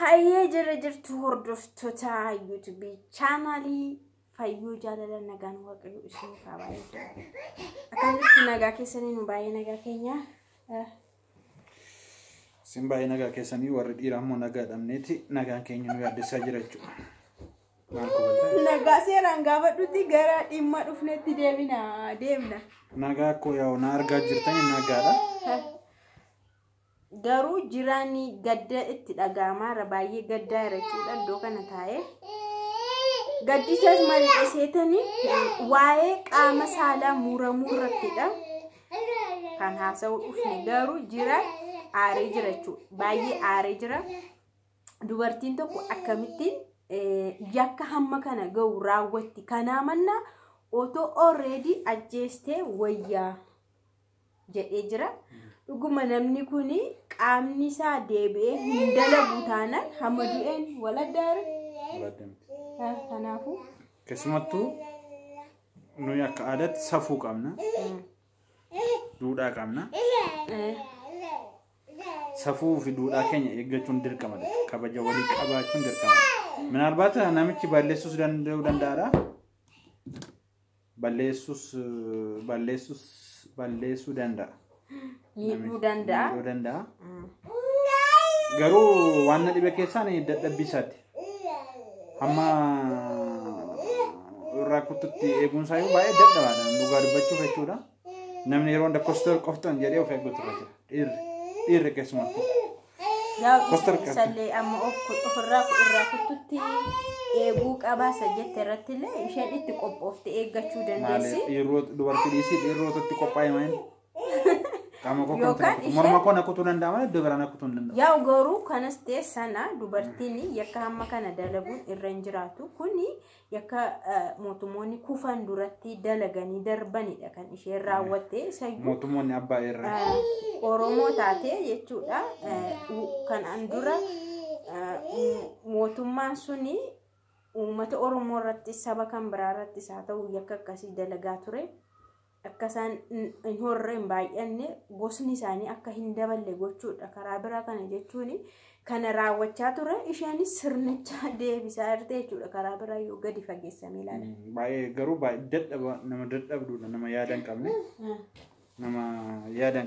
Hayyee jira jirtu hordoftoota YouTube channelii fayyuu jaalala nagaan waaqayyo isin kabaayee. Akkamitti nagaa keessanii nu baay'ee nagaa keenya. Sin baay'ee nagaa keessanii warri dhiiraa immoo nagaa dhabneeti nagaan keenya nu yaaddeessaa jira jechuudha. Nagaa seeraan gaafadhutti gara dhimma dhufnetti deemna. Nagaa akkoo yaa'u na argaa jirtanii nagaadha. Garuu jiraanni gadda itti dhaga'amaa baay'ee gaddaa irrachuudha iddoo kana taa'ee. Gaddisas malee seetanii waa'ee qaama saalaa muramuu irrattidha. Kan haasa'u dhufne garuu jiraan aaree jira jechuudha. Baay'ee aaree jira. Dubartiin tokko akkamittiin yakka hamma kana ga'u raawwatti kanaa manna otoo already ajjeestee wayyaa jedhee jira. Dhuguma namni kuni qaamni isaa deebi'ee hin dalagu taanaan hamma du'een waladdaare. Kanaafuu keessumattuu nuyi akka aadaatti safuu qabna. Duudhaa qabna. Safuu fi duudhaa keenya eeggachuun dirqama. Kabaja walii qabaachuun dirqama. Minaalbaata namichi balleessuus danda'uu danda'aadha. Balleessuu danda'a. Miidhuu danda'a. Garuu waan dhibe keessaan dadhabbisaati. Hamma irraa kututti eegumsaa yoo baay'ee dadhabaadha. Dhugaa dubbachuuf jechuudha. Namni yeroo hunda koster qoftan jedhee of eeggatu jira. Dhiirri keessumattuu. Sallee amma ofirraa kututti eeguu qabaasa jette irratti illee isheen itti qophoofte eeggachuu dandeessi. Dubartii dhiisii dhiirotatti qophaa'e maayini? Morma koo nakutuu danda'ama iddoo biraa nakutuu hin danda'amu. Yaa garuu kanas ta'e sana dubartiin yakka hamma kana dalaguun irra hin jiraatu. Kuni yakka mootummoonni kufan duratti dalaganii darbanidha kan isheen raawwatte. Mootummoonni abbaa irraa. Oromoo taate jechuudha. Kanaan dura mootummaan suni uummata Oromoo irratti saba kan biraa irrattis haa ta'u yakka akkasii dalagaa ture. Akkasaan hin horreen baay'anne gosni isaanii akka hin daballe gochuudha. Karaa biraa kana jechuun kana raawwachaa ture isheenis sirnicha deebisaa jirti jechuudha. Karaa biraa yoo gadi fageessamee ilaala. Baay'ee garuu baay'ee nama dadhabduudha. Nama yaada hin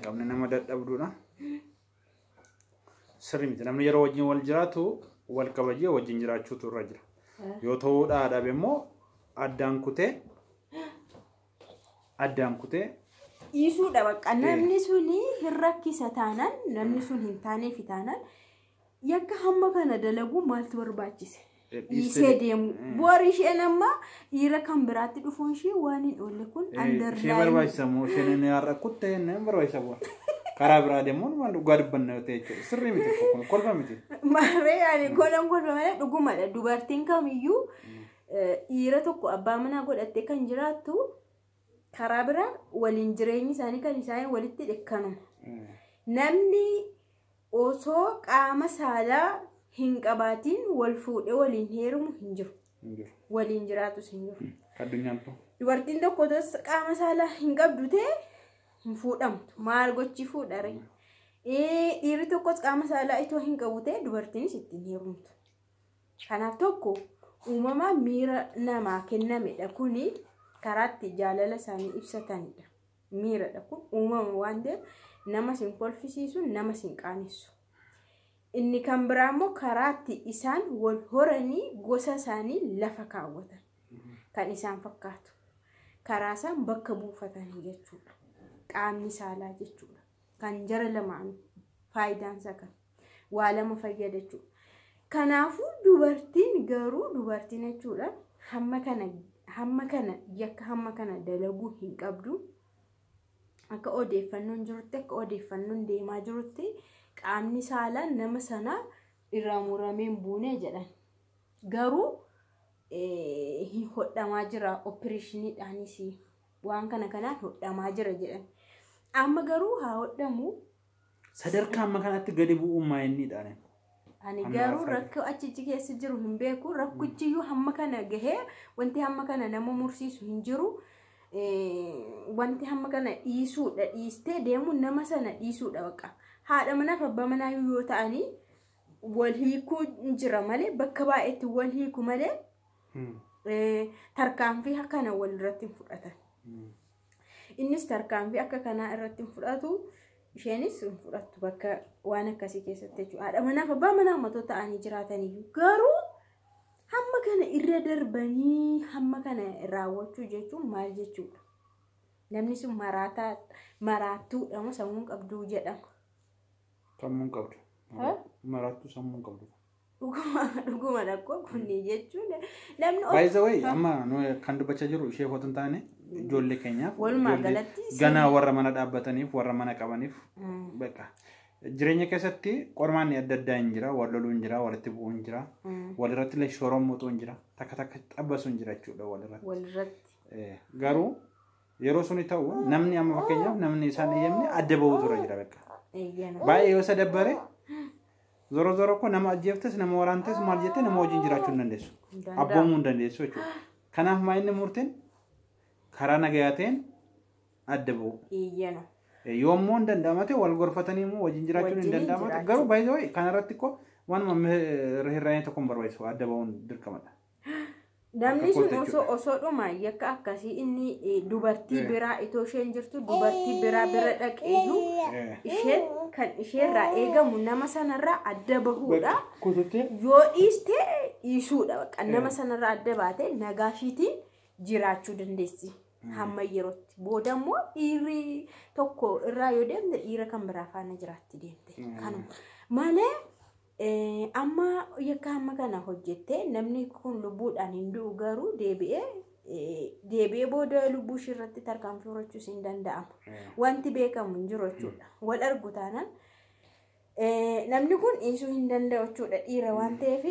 qabne. Nama dadhabduudha. Sirri miti namni yeroo wajjin wal jiraatu wal kabajee wajjin jiraachuutu irra jira. Yoo ta'uu dhaadhabe immoo addaan kutee dhiisuudha bakka namni suni hin rakkisa taanaan namni sun hin taaneef taanaan yakka hamma kana dalaguu maaltu barbaachise dhiisee deemu boori isheen amma dhiira kan biraatti dhufuun ishee waan hin oolle kun underline ishee barbaachisamoo isheen inni har'a kuttee inni barbaachisamoo karaa biraa deemuun waan dhugaa dubbanna yoo ta'e jechuudha sirrii miti kolfa miti. Maarree yaani kolfa malee dhugumadha dubartiin kamiyyuu dhiira tokko abbaa manaa godhattee kan jiraattu. Karaa biraa waliin jireenyi isaanii kan isaan walitti dhekkanuma. Namni osoo qaama saalaa hin qabaatiin wal fuudhee waliin heerumu hin jiru. Waliin jiraatus hin jiru. Dubartiin tokko qaama saalaa hin qabdu ta'e hin fuudhamtu. Maal gochi fuudhare? Dhiirri tokkos qaama saalaa itoo hin qabu ta'e dubartiinis ittiin heerumtu. Kanaaf tokko uumamaa miira namaa kennamedha kuni. Karaatti jaalala isaanii ibsatanidha. Miiradha kun uumama waan ta'eef nama sin kolfisiisu nama sin qaanessu. Inni kan biraa immoo karaatti isaan wal horanii gosa isaanii lafa kaawwatan. Kan isaan fakkaatu. Karaa isaan bakka buufatanii jechuudha. Qaamni saalaa jechuudha. Kan jara lamaan faayidaansa kan waa lama fayyada jechuudha. Kanaafuu dubartiin jechuudha hamma kana yakka hamma kana dalaguu hin qabdu. Akka odeeffannoon jirutti akka odeeffannoon deemaa jirutti qaamni saalaa nama sana irraa murameen buunee jedhan. Garuu hin hodhamaa jira opereeshiniidhaanis waan kanaan hodhamaa jira jedhan. Amma garuu haa hodhamu. Sadarkaa amma kanatti gadi bu'ummaa inni dhaane. Ani garuu rakko achichi keessa jiru hin beeku rakkichiyyuu hamma kana gahee wanti hamma kana nama mursiisu hin jiru wanti hamma kana dhiisuudha dhiistee deemu nama sana dhiisuudha baqa haadha manaa fi abbaa manaa yoo ta'anii wal hiikuu jira malee bakka baay'eetti wal hiiku malee tarkaanfii akkana wal irratti hin fudhatan. Innis tarkaanfii akka kanaa irratti hin fudhatu isheenis hin fudhattu bakka waan akkasii keessatti jechuudha. Haadha manaaf abbaa manaa matoo ta'anii jiraataniyyuu garuu hamma kana irra darbanii hamma kana raawwachuu jechuun maal jechuudha? Namni sun maraattuudha moo sammuu qabduu jedhama. Sammuu qabdu. Maraattuu sammuu qabdu. Dhuguma dhaqqoo kunni jechuudha. Namni by the way amma kan dubbachaa jiru ishee foto hin taane ijoollee keenyaaf walumaa galatti ganaa warra mana dhaabbataniif warra mana qabaniif bakka jireenya keessatti qormaanni adda addaa hin jira, wal loluu hin jira, walitti bu'uu hin jira, walirratti illee shooroon muuxuu hin jira, takka takka xabbasu hin jira jechuudha walirratti. Garuu yeroo suni ta'u namni amma fakkeenyaaf namni isaan eeyyamne adda ba'uu tura jira bakka. Baay'ee yoo sadabbare zoro zoro ko nama ajjeeftes nama waraantes maal jettee nama wajjin jiraachuu hin dandeessu. Abboomuu hin dandeessu jechuudha. Kanaaf maayinni murteen karaa nagayaa ta'een adda ba'u. Yoommoo hin danda'amate wal gorfatanii immoo wajjin jiraachuun hin danda'amate garuu baay'ee kanarratti ko waanuma hirraanii tokko hin barbaachisu adda ba'uun dirqamadha. Namni sun osoo dhuma yakka akkasii inni dubartii biraa itoo isheen jirtu dubartii biraa bira dhaqeeyyuu isheen kan isheerraa eegamu nama sanarraa adda bahuudha. Yoo dhiiste dhiisuudha nama sanarraa adda baate nagaashiitiin jiraachuu dandeessi. Hamma yerootti booda immoo dhiirri tokko irraa yoo deemte dhiira kan biraa faana jiraatti deemte. Kanuma malee amma yakka hamma kana hojjette namni kun lubbuudhaan hin du'u garuu deebi'ee booda lubbuu ishee irratti tarkaanfii fudhachuus hin danda'amu. Wanti beekamu hin jiru jechuudha. Wal argu taanaan namni kun dhiisuu hin danda'u jechuudha dhiira waan ta'eef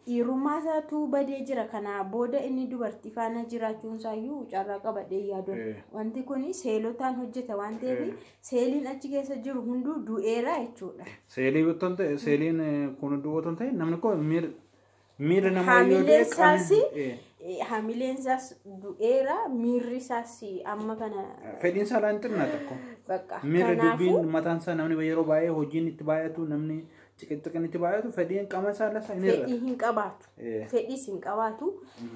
dhiirummaa isaatu badee jira. Kana booda inni dubartii faana jiraachuun isaayyuu carraa qabadhee yaadu. Wanti kun seelotaan hojjeta waan ta'eef seeliin achi keessa jiru hunduu du'eera jechuudha. Seeliin kun du'oota ta'e namni kun miira namaa yoo deeqan hamileen isaas du'eera miirri isaas amma kana fedhiin isaa laan xinna tokko miirri dubbiin mataan isaa namni yeroo baay'ee hojiin itti baay'atu namni xiqqaan itti baay'atu fedhiin qaama isaa lasa fedhii hin qabaatu fedhiis hin qabaatu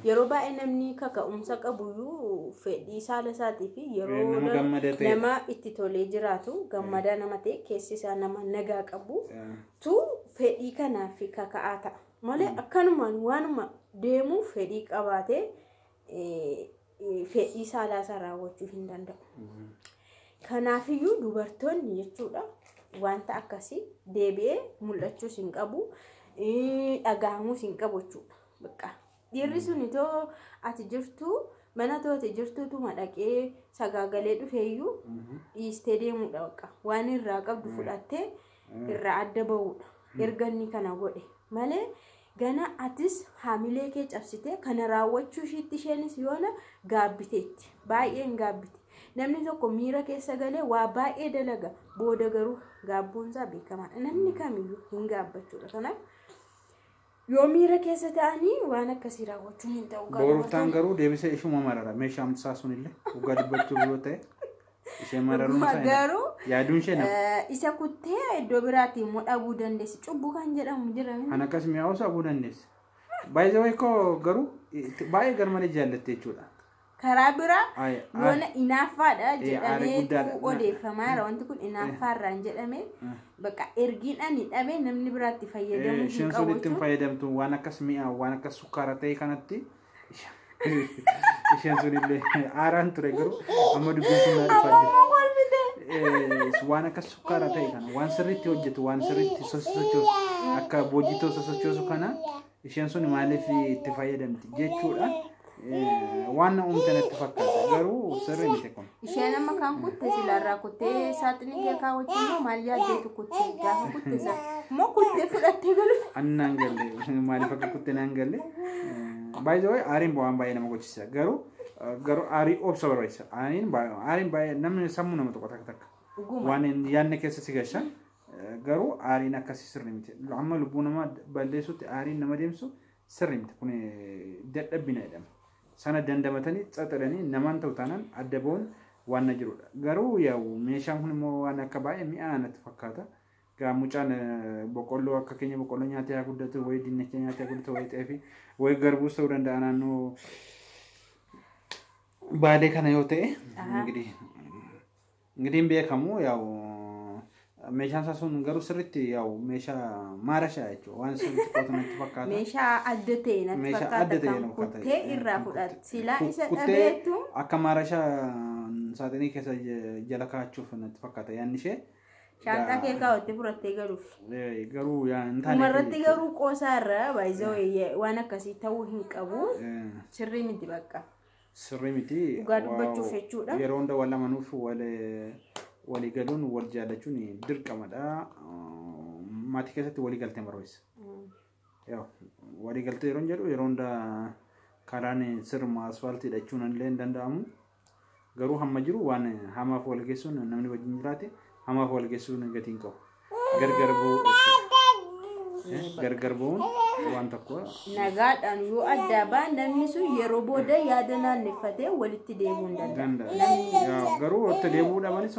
yeroo baay'ee namni kaka'umsa qabuyyuu fedhii isaa lasaatii fi yeroo nama itti tolee jiraatu gammadaa nama ta'e keessi isaa nama nagaa qabu tu fedhii kanaaf kaka'aa ta'a. Malee akkanumaan waanuma deemuu fedhii qabaatee fedhii saalaasaa raawwachuu hin danda'u. Kanaafiyyuu dubartoonni jechuudha wanta akkasii deebi'ee mul'achuus hin qabu, dhagahamuus hin qabu jechuudha. Dhiirri sun itoo ati jirtu mana tooti jirtuutuma dhaqee sagaagalee dhufeeyyuu dhiistee deemuudha waan irraa qabdu fudhattee irraa adda bahuudha. Erga inni kana godhe malee gana atis hamilee kee cabsite kana raawwachuu ishiitti isheenis yoona gaabbiteetti baay'een gaabbite. Namni tokko miira keessa galee waa baay'ee dalaga booda garuu gaabbuunsaa beekamaadha. Namni kamiyyuu hin gaabbachuudha. Kanaaf yoo miira keessa ta'anii waan akkasii raawwachuun hin ta'u. Booroftaan garuu deebisee ishuma marara meeshaa amtisaa sunillee dhugaa dubbachuu yoo ta'e ishee mararuun garuu yaaduun ishee nama isa kuttee iddoo biraatii immoo dhabuu dandeessi. Cubbuu kan jedhamu jira. Kan akkas mi'aawusa dhabuu dandeessi. Baay'ee waykoo garuu baay'ee garmalee jaallatte jechuudha. Karaa biraa yoona inaaffaadha jedhamee odeeffamaa jira. Wanti kun inaaffaarraan jedhamee bakka ergiin ani dhabee namni biraatti fayyadamu hin qabu. Isheen sun ittiin fayyadamtu waan akkas mi'aa waan akkas sukkaara ta'e kanatti isheen sunillee aaraan ture garuu amma dubbiin sun dhufaa jira. Waan akkas sukkaara ta'e kana waan sirriitti hojjetu waan sirriitti sosochoosu akka boojitoo sosochoosu kana isheen sun maaliif itti fayyadamti jechuudha. Waan uumte natti fakkaata garuu sirrii miti kun. Isheen amma kan kutte silaarraa kuttee saaxinii kee kaawwachuun maal yaaddeetu kutte gaafa kutte isaa moo kuttee fudhattee galu. Annaan galle maaliif akka kutte naan galle. By the way aariin waan baay'ee nama gochisa garuu aarii obsa barbaachisa. Aariin baay'ee namni sammuu nama tokko takka waan yaadne keessa si gasha garuu aariin akkasii sirrii miti. Amma lubbuu namaa balleessuutti aariin nama deemsu sirrii miti kun dadhabbina jedhama. Sana dandamatanii xaxalanii namaan ta'u taanaan adda ba'uun waan na jirudha. Garuu yaa'u meeshaan kun immoo waan akka baay'ee mi'aa natti fakkaata. Mucaan boqqolloo akka keenya boqqolloo nyaatee haa guddatu wayii dinnicha nyaatee haa guddatu wayii xeefi wayii garbuus ta'uu danda'a naannoo baadee kana yoo ta'e እንግዲህ beekamu ያው meeshaan isaa sun garuu sirriitti yaa'u meeshaa maarashaa jechuudha waan sirriitti qotamatti fakkaata. Meeshaa adda ta'e natti fakkaata kan kuttee irraa fudhatu silaa isa dhabeetu akka maarashaa saaxinii keessa jala kaa'achuuf natti fakkaata yaadni ishee. Shaantaa kee kaawwattee fudhattee galuuf. Garuu intaane. Umarratti garuu qoosaa irra baay'isoo waan akkasii ta'uu hin qabu sirrii miti bakka. Sirrii miti. Dhugaa dubbachuuf jechuudha. Yeroo hunda wal lamanuuf walii galuun wal jaalachuun dirqamadha. Maatii keessatti walii galtee barbaachisa. Walii galtee yeroo jedhu yeroo hunda karaan sirma asfaaltii dhachuun illee hin danda'amu. Garuu hamma jiru waan hamaaf wal geessuun namni wajjin jiraate hamaaf wal geessuun gatii hin qabu. Gargar bu'uun waan tokko. Nagaadhaan yoo adda baan namni sun yeroo booda yaada naanneeffatee walitti deemuu hin danda'a. Garuu walitti deemuu dhabanis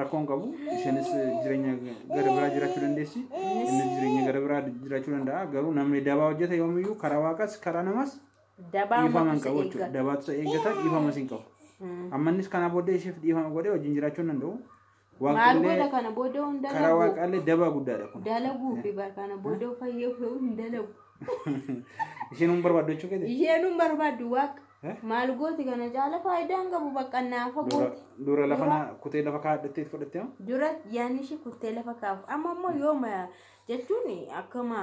rakkoon qabu. Isheenis jireenya gara biraa jiraachuu dandeessi. Innis jireenya gara biraa jiraachuu danda'a. Garuu namni dabaa hojjeta yoomiyyuu karaa waaqas karaa namas dhiifama hin qabu jechuudha. Dabaatu isa eeggata dhiifamas hin qabu. Ammannis kanaa booddee isheef dhiifama godhee wajjin jiraachuu hin danda'u. Maal godha kana booda hunda karaa waaqaallee dabaa guddaadha kun. Dalaguu fi kana booda fayyee hin dalagu. Isheen hin barbaaddu jechuudha. Isheen hin barbaaddu waaqa. Maal gooti kana jaala faayidaan qabu bakka naafa gooti. Dura lafa kutee lafa kaa'attee fudhattee moo? Dura yaanni ishee kutee lafa kaa'u. Amma immoo yooma jechuun akkama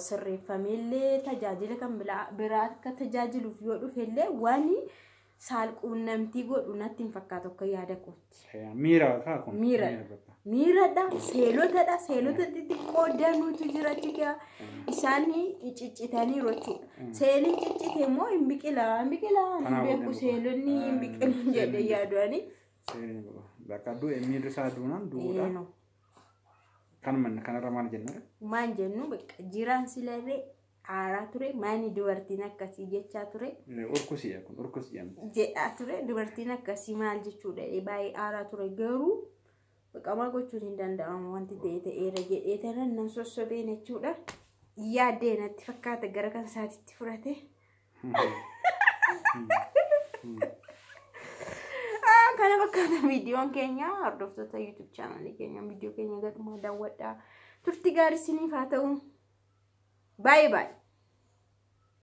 sirreeffameellee tajaajila kan biraa akka tajaajiluuf yoo dhufellee waan saalquunnamtii godhu natti hin fakkaatu akka yaada kootti. Miira kaakun. Miiradha. Seelotadha. Seelota xixiqqoo danuutu jira jechuudha. Isaan ciccitanii jechuudha. Seeliin ciccite immoo hin biqilaa. Hin beeku seelonni hin biqilu jedhee yaaduani. Bakka du'e miirri isaa duunaan du'uudha. Kanarra maal jenna? Maal jennu bakka jiraan silarree aaraa ture maani dubartiin akkasii jechaa ture. Urkusii kun urkusii jedhaa ture dubartiin akkasii maal jechuudha baay'ee aaraa ture garuu qaama gochuun hin danda'amu wanti ta'eera jedhee tanan nan sossobeen jechuudha. Yaaddee natti fakkaata gara kan isaatitti fudhate. Kana fakkaata viidiyoon keenya hordoftoota YouTube chaanalii keenya viidiyoo keenya gadumaa daawwadhaa turtii gaarii isiniif haa ta'u. Bye bye.